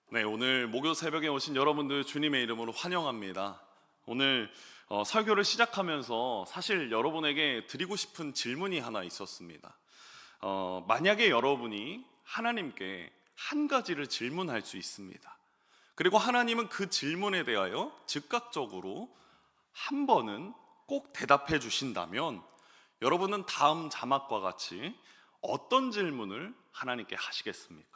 네, 오늘 목요 새벽에 오신 여러분들 주님의 이름으로 환영합니다. 오늘 설교를 시작하면서 사실 여러분에게 드리고 싶은 질문이 하나 있었습니다. 만약에 여러분이 하나님께 한 가지를 질문할 수 있습니다. 그리고 하나님은 그 질문에 대하여 즉각적으로 한 번은 꼭 대답해 주신다면 여러분은 다음 자막과 같이 어떤 질문을 하나님께 하시겠습니까?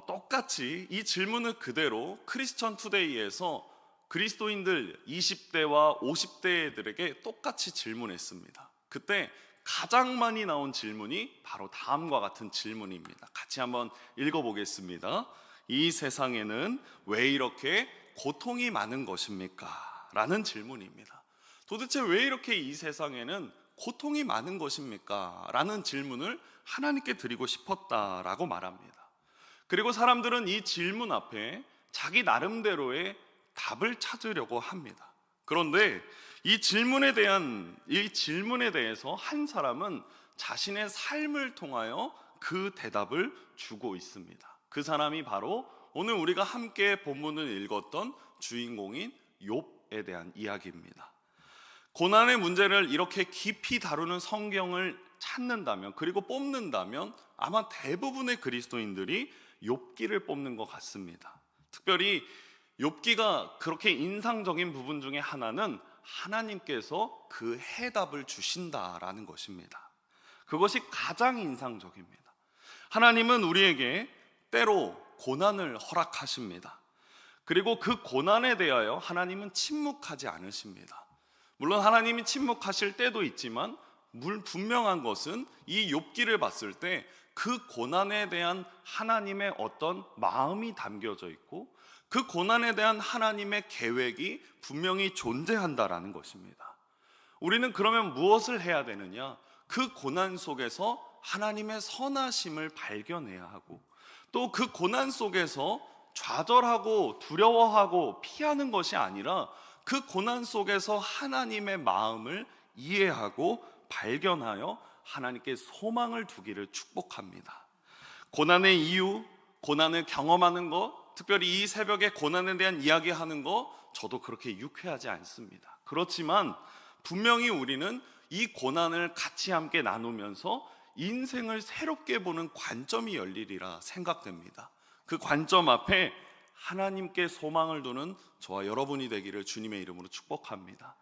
똑같이 이 질문을 그대로 크리스천 투데이에서 그리스도인들 20대와 50대들에게 똑같이 질문했습니다. 그때 가장 많이 나온 질문이 바로 다음과 같은 질문입니다. 같이 한번 읽어보겠습니다. 이 세상에는 왜 이렇게 고통이 많은 것입니까? 라는 질문입니다. 도대체 왜 이렇게 이 세상에는 고통이 많은 것입니까? 라는 질문을 하나님께 드리고 싶었다라고 말합니다. 그리고 사람들은 이 질문 앞에 자기 나름대로의 답을 찾으려고 합니다. 그런데 이 질문에 대해서 한 사람은 자신의 삶을 통하여 그 대답을 주고 있습니다. 그 사람이 바로 오늘 우리가 함께 본문을 읽었던 주인공인 욥에 대한 이야기입니다. 고난의 문제를 이렇게 깊이 다루는 성경을 찾는다면, 그리고 뽑는다면 아마 대부분의 그리스도인들이 욥기를 뽑는 것 같습니다. 특별히 욥기가 그렇게 인상적인 부분 중에 하나는 하나님께서 그 해답을 주신다라는 것입니다. 그것이 가장 인상적입니다. 하나님은 우리에게 때로 고난을 허락하십니다. 그리고 그 고난에 대하여 하나님은 침묵하지 않으십니다. 물론 하나님이 침묵하실 때도 있지만 분명한 것은 이 욥기를 봤을 때 그 고난에 대한 하나님의 어떤 마음이 담겨져 있고 그 고난에 대한 하나님의 계획이 분명히 존재한다라는 것입니다. 우리는 그러면 무엇을 해야 되느냐? 그 고난 속에서 하나님의 선하심을 발견해야 하고, 또 그 고난 속에서 좌절하고 두려워하고 피하는 것이 아니라 그 고난 속에서 하나님의 마음을 이해하고 발견하여 하나님께 소망을 두기를 축복합니다. 고난의 이유, 고난을 경험하는 것, 특별히 이 새벽에 고난에 대한 이야기하는 것, 저도 그렇게 유쾌하지 않습니다. 그렇지만 분명히 우리는 이 고난을 같이 함께 나누면서 인생을 새롭게 보는 관점이 열리리라 생각됩니다. 그 관점 앞에 하나님께 소망을 두는 저와 여러분이 되기를 주님의 이름으로 축복합니다.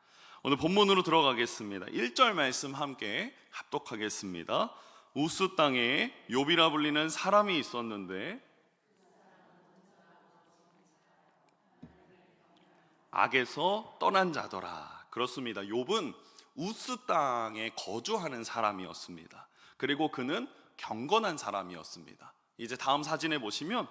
오늘 본문으로 들어가겠습니다. 1절 말씀 함께 합독하겠습니다. 우스 땅에 욥이라 불리는 사람이 있었는데 악에서 떠난 자더라. 그렇습니다. 욥은 우스 땅에 거주하는 사람이었습니다. 그리고 그는 경건한 사람이었습니다. 이제 다음 사진에 보시면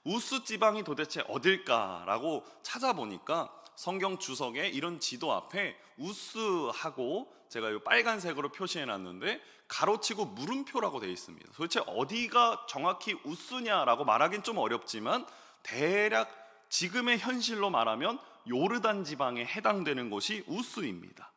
우스 지방이 도대체 어딜까라고 찾아보니까 성경 주석에 이런 지도 앞에 우스하고 제가 이 빨간색으로 표시해 놨는데 가로치고 물음표라고 되어 있습니다. 도대체 어디가 정확히 우스냐라고 말하기는 좀 어렵지만 대략 지금의 현실로 말하면 요르단 지방에 해당되는 곳이 우스입니다.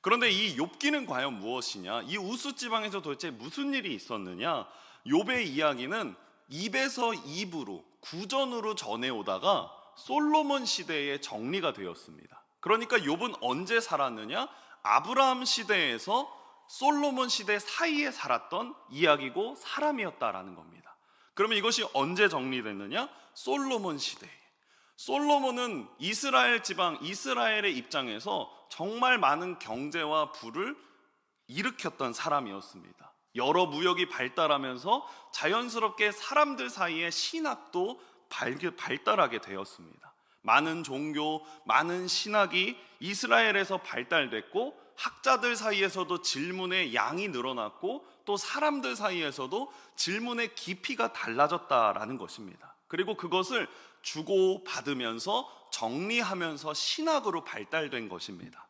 그런데 이 욥기는 과연 무엇이냐? 이 우스 지방에서 도대체 무슨 일이 있었느냐? 욥의 이야기는 입에서 입으로 구전으로 전해오다가 솔로몬 시대에 정리가 되었습니다. 그러니까 욥은 언제 살았느냐? 아브라함 시대에서 솔로몬 시대 사이에 살았던 이야기고 사람이었다라는 겁니다. 그러면 이것이 언제 정리됐느냐? 솔로몬 시대에. 솔로몬은 이스라엘 지방, 이스라엘의 입장에서 정말 많은 경제와 부를 일으켰던 사람이었습니다. 여러 무역이 발달하면서 자연스럽게 사람들 사이에 신학도 발달하게 되었습니다. 많은 종교, 많은 신학이 이스라엘에서 발달됐고 학자들 사이에서도 질문의 양이 늘어났고 또 사람들 사이에서도 질문의 깊이가 달라졌다라는 것입니다. 그리고 그것을 주고받으면서 정리하면서 신학으로 발달된 것입니다.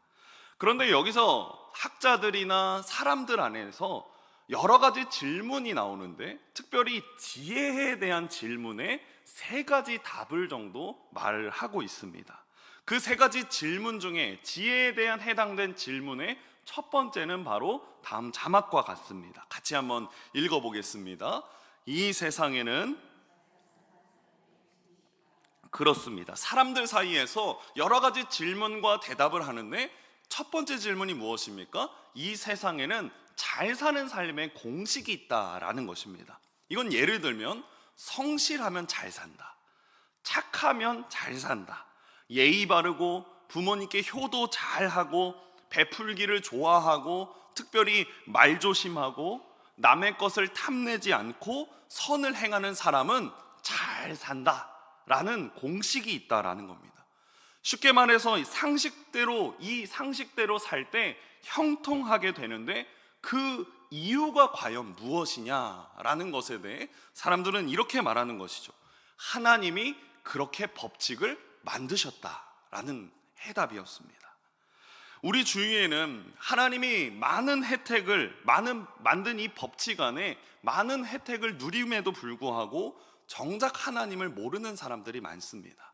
그런데 여기서 학자들이나 사람들 안에서 여러 가지 질문이 나오는데 특별히 지혜에 대한 질문에 3가지 답을 정도 말을 하고 있습니다. 그 3가지 질문 중에 지혜에 대한 해당된 질문의 첫 번째는 바로 다음 자막과 같습니다. 같이 한번 읽어보겠습니다. 이 세상에는 그렇습니다. 사람들 사이에서 여러 가지 질문과 대답을 하는데 첫 번째 질문이 무엇입니까? 이 세상에는 잘 사는 삶의 공식이 있다라는 것입니다. 이건 예를 들면 성실하면 잘 산다, 착하면 잘 산다, 예의 바르고 부모님께 효도 잘하고 베풀기를 좋아하고 특별히 말조심하고 남의 것을 탐내지 않고 선을 행하는 사람은 잘 산다라는 공식이 있다라는 겁니다. 쉽게 말해서 이 상식대로 살 때 형통하게 되는데 그 이유가 과연 무엇이냐라는 것에 대해 사람들은 이렇게 말하는 것이죠. 하나님이 그렇게 법칙을 만드셨다라는 해답이었습니다. 우리 주위에는 하나님이 많은 혜택을 만든 이 법칙 안에 많은 혜택을 누림에도 불구하고 정작 하나님을 모르는 사람들이 많습니다.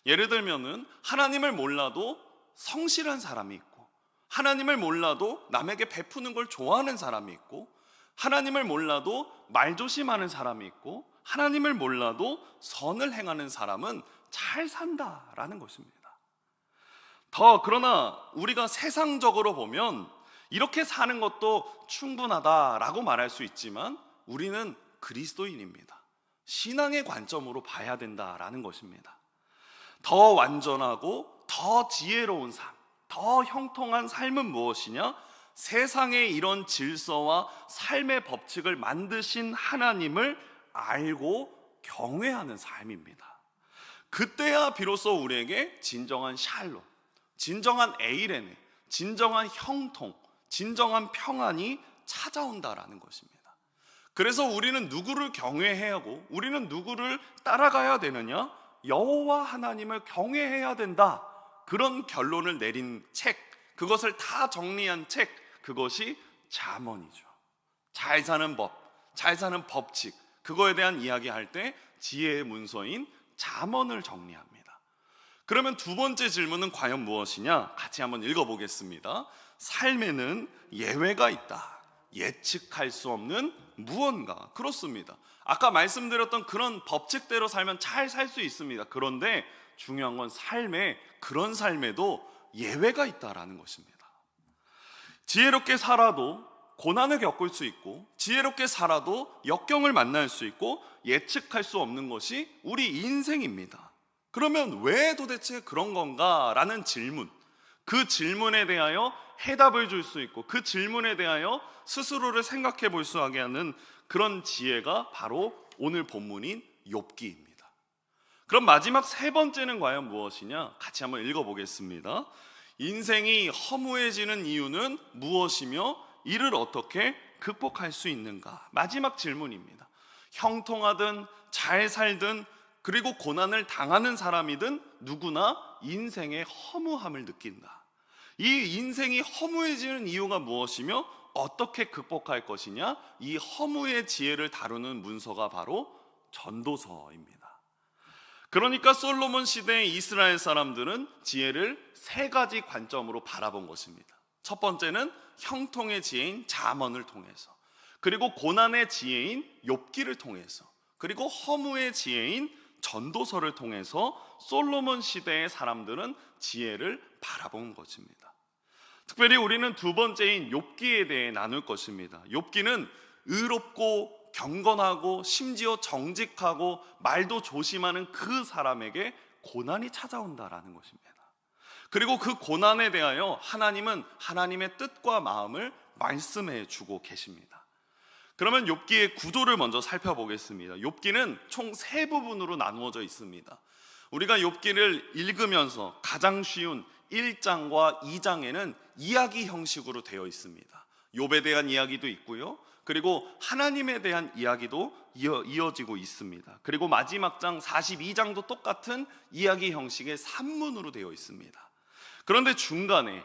예를 들면은 하나님을 몰라도 성실한 사람이 있고, 하나님을 몰라도 남에게 베푸는 걸 좋아하는 사람이 있고, 하나님을 몰라도 말조심하는 사람이 있고, 하나님을 몰라도 선을 행하는 사람은 잘 산다라는 것입니다. 그러나 우리가 세상적으로 보면 이렇게 사는 것도 충분하다라고 말할 수 있지만 우리는 그리스도인입니다. 신앙의 관점으로 봐야 된다라는 것입니다. 더 완전하고 더 지혜로운 삶, 더 형통한 삶은 무엇이냐? 세상에 이런 질서와 삶의 법칙을 만드신 하나님을 알고 경외하는 삶입니다. 그때야 비로소 우리에게 진정한 샬롬, 진정한 에이레네, 진정한 형통, 진정한 평안이 찾아온다라는 것입니다. 그래서 우리는 누구를 경외해야 하고 우리는 누구를 따라가야 되느냐? 여호와 하나님을 경외해야 된다. 그런 결론을 내린 책, 그것을 다 정리한 책, 그것이 잠언이죠. 잘 사는 법, 잘 사는 법칙, 그거에 대한 이야기할 때 지혜의 문서인 잠언을 정리합니다. 그러면 두 번째 질문은 과연 무엇이냐? 같이 한번 읽어보겠습니다. 삶에는 예외가 있다. 예측할 수 없는 무언가. 그렇습니다. 아까 말씀드렸던 그런 법칙대로 살면 잘 살 수 있습니다. 그런데 중요한 건 그런 삶에도 예외가 있다라는 것입니다. 지혜롭게 살아도 고난을 겪을 수 있고, 지혜롭게 살아도 역경을 만날 수 있고, 예측할 수 없는 것이 우리 인생입니다. 그러면 왜 도대체 그런 건가? 라는 질문, 그 질문에 대하여 해답을 줄 수 있고, 그 질문에 대하여 스스로를 생각해 볼 수 하게 하는 그런 지혜가 바로 오늘 본문인 욥기입니다. 그럼 마지막 세 번째는 과연 무엇이냐? 같이 한번 읽어보겠습니다. 인생이 허무해지는 이유는 무엇이며 이를 어떻게 극복할 수 있는가? 마지막 질문입니다. 형통하든 잘 살든 그리고 고난을 당하는 사람이든 누구나 인생의 허무함을 느낀다. 이 인생이 허무해지는 이유가 무엇이며 어떻게 극복할 것이냐? 이 허무의 지혜를 다루는 문서가 바로 전도서입니다. 그러니까 솔로몬 시대의 이스라엘 사람들은 지혜를 세 가지 관점으로 바라본 것입니다. 첫 번째는 형통의 지혜인 잠언을 통해서, 그리고 고난의 지혜인 욥기를 통해서, 그리고 허무의 지혜인 전도서를 통해서 솔로몬 시대의 사람들은 지혜를 바라본 것입니다. 특별히 우리는 두 번째인 욥기에 대해 나눌 것입니다. 욥기는 의롭고 경건하고 심지어 정직하고 말도 조심하는 그 사람에게 고난이 찾아온다라는 것입니다. 그리고 그 고난에 대하여 하나님은 하나님의 뜻과 마음을 말씀해 주고 계십니다. 그러면 욥기의 구조를 먼저 살펴보겠습니다. 욥기는 총 세 부분으로 나누어져 있습니다. 우리가 욥기를 읽으면서 가장 쉬운 1장과 2장에는 이야기 형식으로 되어 있습니다. 욥에 대한 이야기도 있고요, 그리고 하나님에 대한 이야기도 이어지고 있습니다. 그리고 마지막 장 42장도 똑같은 이야기 형식의 산문으로 되어 있습니다. 그런데 중간에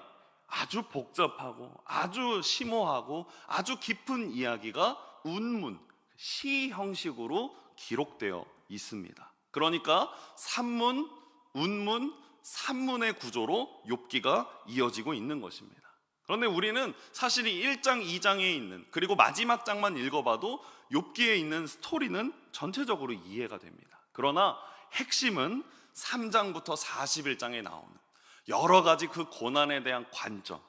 아주 복잡하고 아주 심오하고 아주 깊은 이야기가 운문, 시 형식으로 기록되어 있습니다. 그러니까 산문, 운문, 산문의 구조로 욥기가 이어지고 있는 것입니다. 그런데 우리는 사실 이 1장, 2장에 있는, 그리고 마지막 장만 읽어봐도 욥기에 있는 스토리는 전체적으로 이해가 됩니다. 그러나 핵심은 3장부터 41장에 나오는 여러 가지 그 고난에 대한 관점,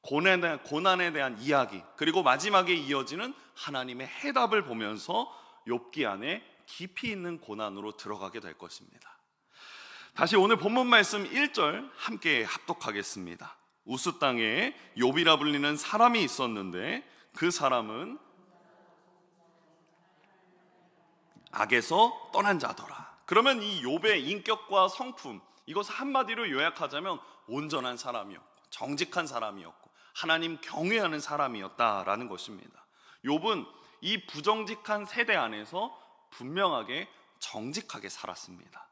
고난에 대한 이야기, 그리고 마지막에 이어지는 하나님의 해답을 보면서 욥기 안에 깊이 있는 고난으로 들어가게 될 것입니다. 다시 오늘 본문 말씀 1절 함께 합독하겠습니다. 우스 땅에 욥이라 불리는 사람이 있었는데 그 사람은 악에서 떠난 자더라. 그러면 이 욥의 인격과 성품, 이것을 한마디로 요약하자면 온전한 사람이었고 정직한 사람이었고 하나님 경외하는 사람이었다라는 것입니다. 욥은 이 부정직한 세대 안에서 분명하게 정직하게 살았습니다.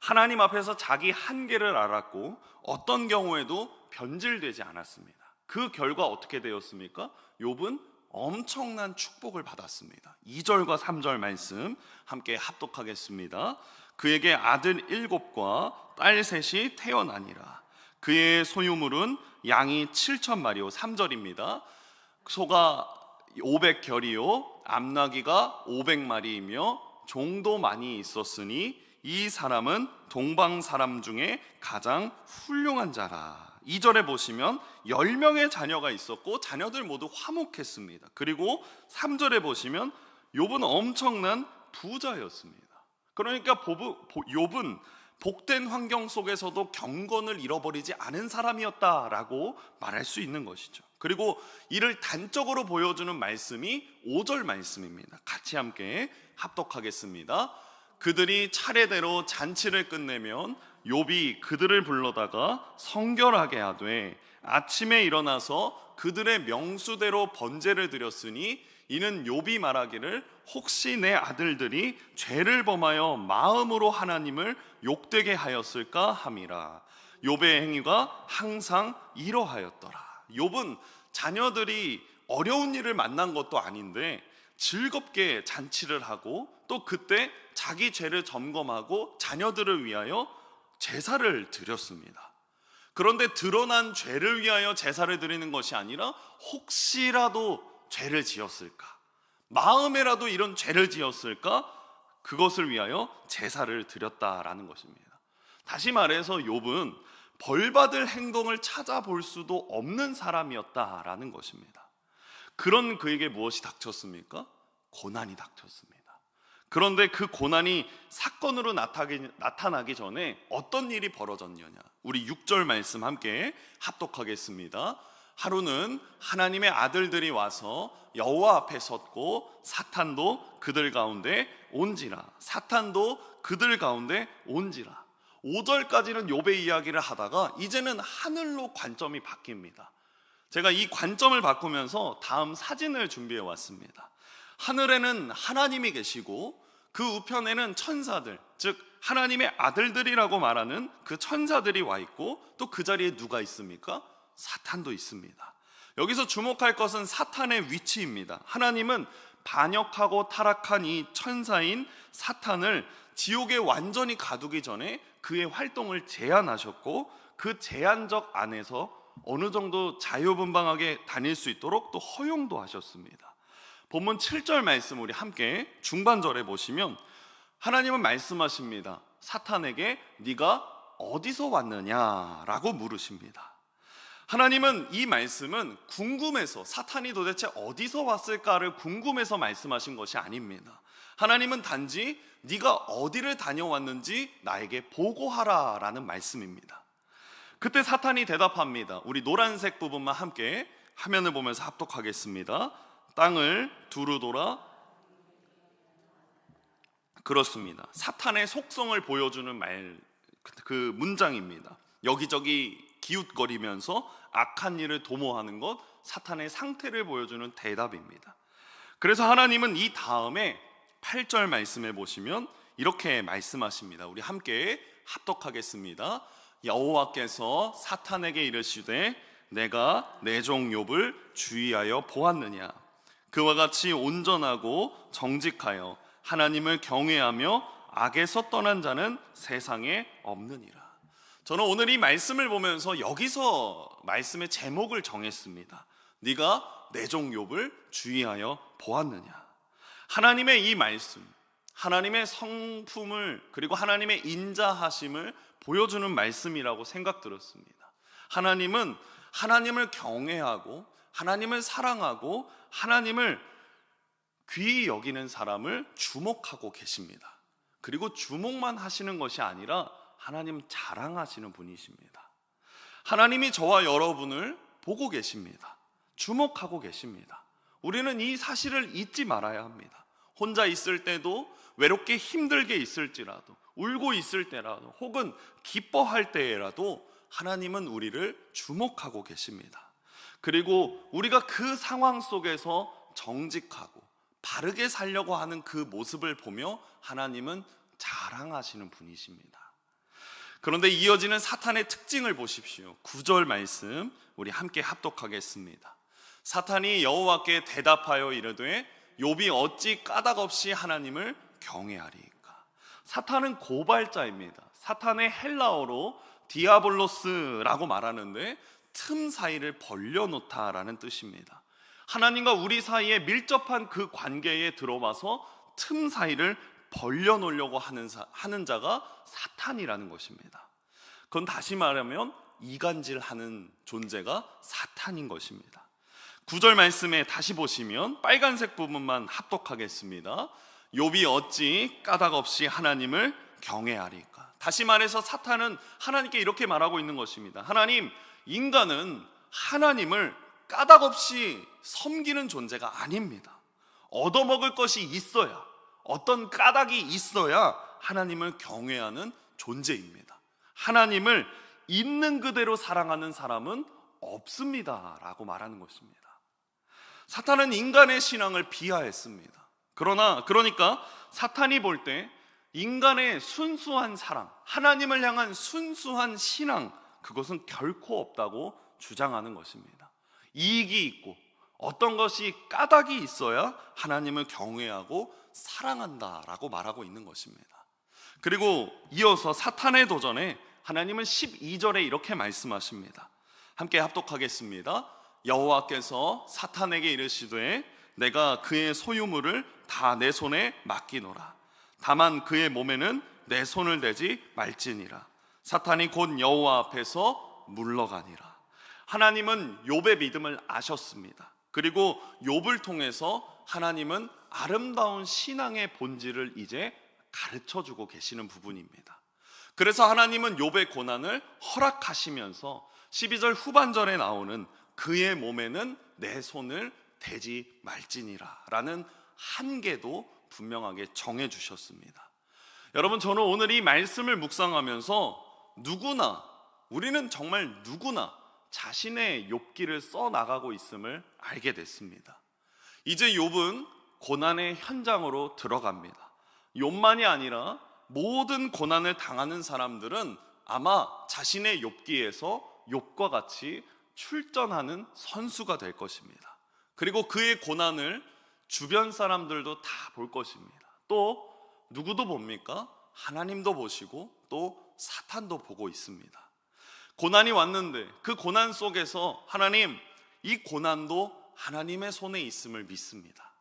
하나님 앞에서 자기 한계를 알았고 어떤 경우에도 변질되지 않았습니다. 그 결과 어떻게 되었습니까? 욥은 엄청난 축복을 받았습니다. 2절과 3절 말씀 함께 합독하겠습니다. 그에게 아들 7과 딸 셋이 태어나니라. 그의 소유물은 양이 7,000마리요. 3절입니다. 소가 500결이요 암나귀가 500마리이며 종도 많이 있었으니 이 사람은 동방 사람 중에 가장 훌륭한 자라. 2절에 보시면 10명의 자녀가 있었고 자녀들 모두 화목했습니다. 그리고 3절에 보시면 욥은 엄청난 부자였습니다. 그러니까 욥은 복된 환경 속에서도 경건을 잃어버리지 않은 사람이었다라고 말할 수 있는 것이죠. 그리고 이를 단적으로 보여주는 말씀이 5절 말씀입니다. 같이 함께 합독하겠습니다. 그들이 차례대로 잔치를 끝내면 욥이 그들을 불러다가 성결하게 하되 아침에 일어나서 그들의 명수대로 번제를 드렸으니 이는 욥이 말하기를 혹시 내 아들들이 죄를 범하여 마음으로 하나님을 욕되게 하였을까 함이라. 욥의 행위가 항상 이러하였더라. 욥은 자녀들이 어려운 일을 만난 것도 아닌데 즐겁게 잔치를 하고 또 그때 자기 죄를 점검하고 자녀들을 위하여 제사를 드렸습니다. 그런데 드러난 죄를 위하여 제사를 드리는 것이 아니라 혹시라도 죄를 지었을까, 마음에라도 이런 죄를 지었을까, 그것을 위하여 제사를 드렸다라는 것입니다. 다시 말해서 욥은 벌받을 행동을 찾아볼 수도 없는 사람이었다라는 것입니다. 그런 그에게 무엇이 닥쳤습니까? 고난이 닥쳤습니다. 그런데 그 고난이 사건으로 나타나기 전에 어떤 일이 벌어졌느냐, 우리 6절 말씀 함께 합독하겠습니다. 하루는 하나님의 아들들이 와서 여호와 앞에 섰고 사탄도 그들 가운데 온지라. 사탄도 그들 가운데 온지라. 5절까지는 욥의 이야기를 하다가 이제는 하늘로 관점이 바뀝니다. 제가 이 관점을 바꾸면서 다음 사진을 준비해 왔습니다. 하늘에는 하나님이 계시고 그 우편에는 천사들, 즉 하나님의 아들들이라고 말하는 그 천사들이 와 있고 또 그 자리에 누가 있습니까? 사탄도 있습니다. 여기서 주목할 것은 사탄의 위치입니다. 하나님은 반역하고 타락한 이 천사인 사탄을 지옥에 완전히 가두기 전에 그의 활동을 제한하셨고 그 제한적 안에서 어느 정도 자유분방하게 다닐 수 있도록 또 허용도 하셨습니다. 본문 7절 말씀 우리 함께 중반절에 보시면 하나님은 말씀하십니다. 사탄에게 네가 어디서 왔느냐라고 물으십니다. 하나님은 이 말씀은 궁금해서, 사탄이 도대체 어디서 왔을까를 궁금해서 말씀하신 것이 아닙니다. 하나님은 단지 네가 어디를 다녀왔는지 나에게 보고하라 라는 말씀입니다. 그때 사탄이 대답합니다. 우리 노란색 부분만 함께 화면을 보면서 합독하겠습니다. 땅을 두루 돌아. 그렇습니다. 사탄의 속성을 보여주는 그 문장입니다. 여기저기 기웃거리면서 악한 일을 도모하는 것, 사탄의 상태를 보여주는 대답입니다. 그래서 하나님은 이 다음에 8절 말씀에 보시면 이렇게 말씀하십니다. 우리 함께 합독하겠습니다. 여호와께서 사탄에게 이르시되 내가 내 종 욥을 주의하여 보았느냐. 그와 같이 온전하고 정직하여 하나님을 경외하며 악에서 떠난 자는 세상에 없느니라. 저는 오늘 이 말씀을 보면서 여기서 말씀의 제목을 정했습니다. 네가 내 종 욥을 주의하여 보았느냐. 하나님의 이 말씀, 하나님의 성품을 그리고 하나님의 인자하심을 보여주는 말씀이라고 생각 들었습니다. 하나님은 하나님을 경외하고 하나님을 사랑하고 하나님을 귀히 여기는 사람을 주목하고 계십니다. 그리고 주목만 하시는 것이 아니라 하나님 자랑하시는 분이십니다. 하나님이 저와 여러분을 보고 계십니다. 주목하고 계십니다. 우리는 이 사실을 잊지 말아야 합니다. 혼자 있을 때도, 외롭게 힘들게 있을지라도, 울고 있을 때라도, 혹은 기뻐할 때에라도 하나님은 우리를 주목하고 계십니다. 그리고 우리가 그 상황 속에서 정직하고 바르게 살려고 하는 그 모습을 보며 하나님은 자랑하시는 분이십니다. 그런데 이어지는 사탄의 특징을 보십시오. 9절 말씀 우리 함께 합독하겠습니다. 사탄이 여호와께 대답하여 이르되 욥이 어찌 까닭없이 하나님을 경외하리까. 사탄은 고발자입니다. 사탄의 헬라어로 디아블로스라고 말하는데 틈 사이를 벌려놓다라는 뜻입니다. 하나님과 우리 사이에 밀접한 그 관계에 들어와서 틈 사이를 벌려놓으려고 하는 자가 사탄이라는 것입니다. 그건 다시 말하면 이간질하는 존재가 사탄인 것입니다. 9절 말씀에 다시 보시면 빨간색 부분만 합독하겠습니다. 욥이 어찌 까닭없이 하나님을 경외하리까. 다시 말해서 사탄은 하나님께 이렇게 말하고 있는 것입니다. 하나님, 인간은 하나님을 까닭없이 섬기는 존재가 아닙니다. 얻어먹을 것이 있어야, 어떤 까닭이 있어야 하나님을 경외하는 존재입니다. 하나님을 있는 그대로 사랑하는 사람은 없습니다 라고 말하는 것입니다. 사탄은 인간의 신앙을 비하했습니다. 그러니까 사탄이 볼 때 인간의 순수한 사랑, 하나님을 향한 순수한 신앙, 그것은 결코 없다고 주장하는 것입니다. 이익이 있고 어떤 것이 까닭이 있어야 하나님을 경외하고 사랑한다라고 말하고 있는 것입니다. 그리고 이어서 사탄의 도전에 하나님은 12절에 이렇게 말씀하십니다. 함께 합독하겠습니다. 여호와께서 사탄에게 이르시되 내가 그의 소유물을 다 내 손에 맡기노라. 다만 그의 몸에는 내 손을 대지 말지니라. 사탄이 곧 여호와 앞에서 물러가니라. 하나님은 욥의 믿음을 아셨습니다. 그리고 욥을 통해서 하나님은 아름다운 신앙의 본질을 이제 가르쳐주고 계시는 부분입니다. 그래서 하나님은 욥의 고난을 허락하시면서 12절 후반절에 나오는 그의 몸에는 내 손을 대지 말지니라 라는 한계도 분명하게 정해주셨습니다. 여러분, 저는 오늘 이 말씀을 묵상하면서 우리는 정말 누구나 자신의 욥기를 써나가고 있음을 알게 됐습니다. 이제 욥은 고난의 현장으로 들어갑니다. 욥만이 아니라 모든 고난을 당하는 사람들은 아마 자신의 욥기에서 욥과 같이 출전하는 선수가 될 것입니다. 그리고 그의 고난을 주변 사람들도 다 볼 것입니다. 또 누구도 봅니까? 하나님도 보시고 또 사탄도 보고 있습니다. 고난이 왔는데 그 고난 속에서 하나님, 이 고난도 하나님의 손에 있음을 믿습니다.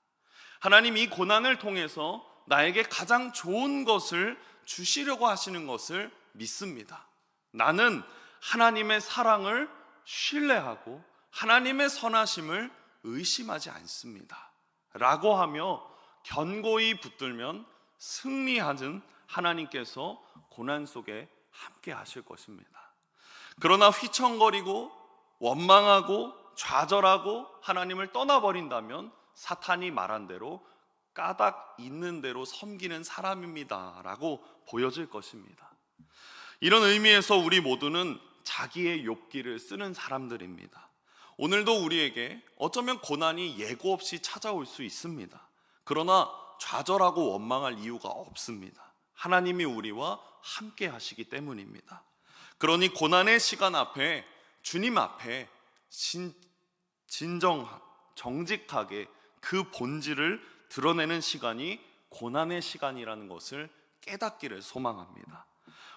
하나님, 이 고난을 통해서 나에게 가장 좋은 것을 주시려고 하시는 것을 믿습니다. 나는 하나님의 사랑을 신뢰하고 하나님의 선하심을 의심하지 않습니다 라고 하며 견고히 붙들면 승리하는 하나님께서 고난 속에 함께 하실 것입니다. 그러나 휘청거리고 원망하고 좌절하고 하나님을 떠나버린다면 사탄이 말한 대로 까닭 있는 대로 섬기는 사람입니다 라고 보여질 것입니다. 이런 의미에서 우리 모두는 자기의 욥기를 쓰는 사람들입니다. 오늘도 우리에게 어쩌면 고난이 예고 없이 찾아올 수 있습니다. 그러나 좌절하고 원망할 이유가 없습니다. 하나님이 우리와 함께 하시기 때문입니다. 그러니 고난의 시간 앞에 주님 앞에 정직하게 그 본질을 드러내는 시간이 고난의 시간이라는 것을 깨닫기를 소망합니다.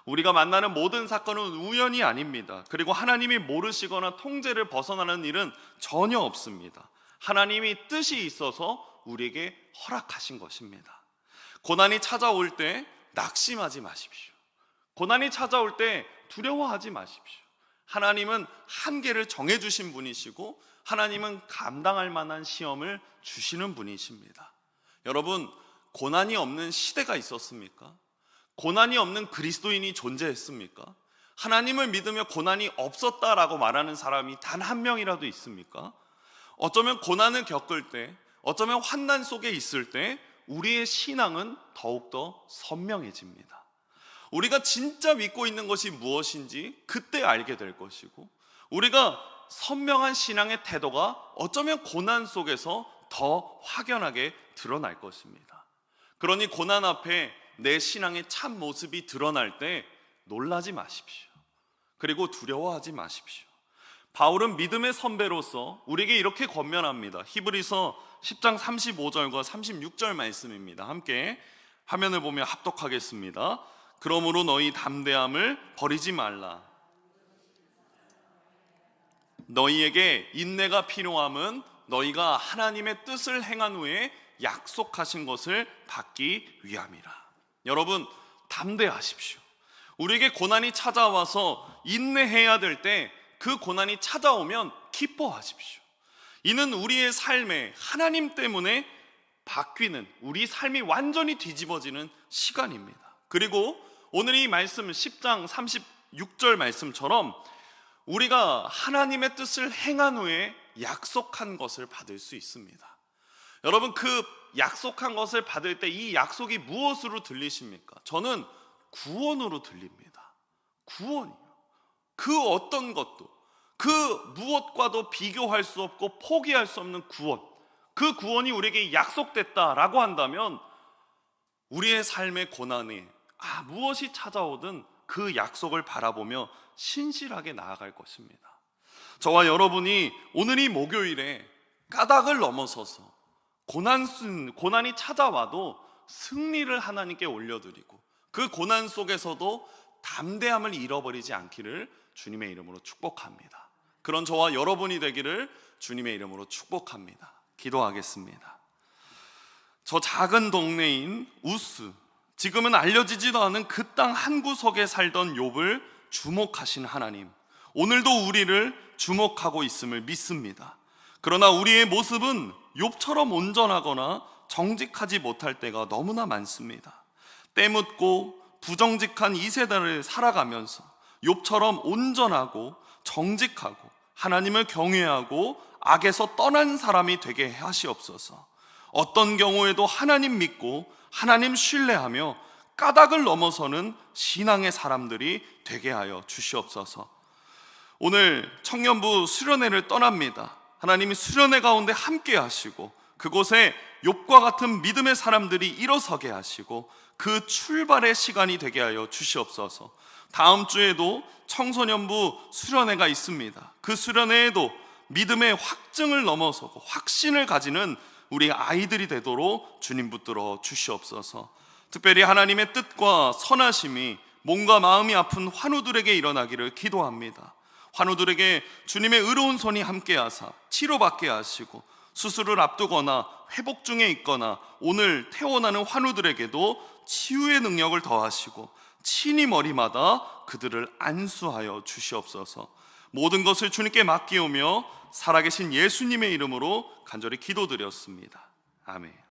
우리가 만나는 모든 사건은 우연이 아닙니다. 그리고 하나님이 모르시거나 통제를 벗어나는 일은 전혀 없습니다. 하나님이 뜻이 있어서 우리에게 허락하신 것입니다. 고난이 찾아올 때 낙심하지 마십시오. 고난이 찾아올 때 두려워하지 마십시오. 하나님은 한계를 정해주신 분이시고 하나님은 감당할 만한 시험을 주시는 분이십니다. 여러분, 고난이 없는 시대가 있었습니까? 고난이 없는 그리스도인이 존재했습니까? 하나님을 믿으며 고난이 없었다라고 말하는 사람이 단 한 명이라도 있습니까? 어쩌면 고난을 겪을 때, 어쩌면 환난 속에 있을 때 우리의 신앙은 더욱더 선명해집니다. 우리가 진짜 믿고 있는 것이 무엇인지 그때 알게 될 것이고, 우리가 선명한 신앙의 태도가 어쩌면 고난 속에서 더 확연하게 드러날 것입니다. 그러니 고난 앞에 내 신앙의 참 모습이 드러날 때 놀라지 마십시오. 그리고 두려워하지 마십시오. 바울은 믿음의 선배로서 우리에게 이렇게 권면합니다. 히브리서 10장 35절과 36절 말씀입니다. 함께 화면을 보며 합독하겠습니다. 그러므로 너희 담대함을 버리지 말라. 너희에게 인내가 필요함은 너희가 하나님의 뜻을 행한 후에 약속하신 것을 받기 위함이라. 여러분, 담대하십시오. 우리에게 고난이 찾아와서 인내해야 될 때 그 고난이 찾아오면 기뻐하십시오. 이는 우리의 삶에 하나님 때문에 바뀌는, 우리 삶이 완전히 뒤집어지는 시간입니다. 그리고 오늘 이 말씀 10장 36절 말씀처럼 우리가 하나님의 뜻을 행한 후에 약속한 것을 받을 수 있습니다. 여러분, 그 약속한 것을 받을 때 이 약속이 무엇으로 들리십니까? 저는 구원으로 들립니다. 구원이요. 그 어떤 것도, 그 무엇과도 비교할 수 없고 포기할 수 없는 구원, 그 구원이 우리에게 약속됐다라고 한다면 우리의 삶의 고난에 무엇이 찾아오든 그 약속을 바라보며 신실하게 나아갈 것입니다. 저와 여러분이 오늘 이 목요일에 까닭을 넘어서서 고난이 찾아와도 승리를 하나님께 올려드리고 그 고난 속에서도 담대함을 잃어버리지 않기를 주님의 이름으로 축복합니다. 그런 저와 여러분이 되기를 주님의 이름으로 축복합니다. 기도하겠습니다. 저 작은 동네인 우스, 지금은 알려지지도 않은 그 땅 한 구석에 살던 욥을 주목하신 하나님, 오늘도 우리를 주목하고 있음을 믿습니다. 그러나 우리의 모습은 욥처럼 온전하거나 정직하지 못할 때가 너무나 많습니다. 때묻고 부정직한 이 세대를 살아가면서 욥처럼 온전하고 정직하고 하나님을 경외하고 악에서 떠난 사람이 되게 하시옵소서. 어떤 경우에도 하나님 믿고 하나님 신뢰하며 까닭을 넘어서는 신앙의 사람들이 되게 하여 주시옵소서. 오늘 청년부 수련회를 떠납니다. 하나님이 수련회 가운데 함께 하시고 그곳에 욥과 같은 믿음의 사람들이 일어서게 하시고 그 출발의 시간이 되게 하여 주시옵소서. 다음 주에도 청소년부 수련회가 있습니다. 그 수련회에도 믿음의 확증을 넘어서고 확신을 가지는 우리 아이들이 되도록 주님 붙들어 주시옵소서. 특별히 하나님의 뜻과 선하심이 몸과 마음이 아픈 환우들에게 일어나기를 기도합니다. 환우들에게 주님의 의로운 손이 함께하사 치료받게 하시고, 수술을 앞두거나 회복 중에 있거나 오늘 퇴원하는 환우들에게도 치유의 능력을 더하시고 친히 머리마다 그들을 안수하여 주시옵소서. 모든 것을 주님께 맡기오며 살아계신 예수님의 이름으로 간절히 기도드렸습니다. 아멘.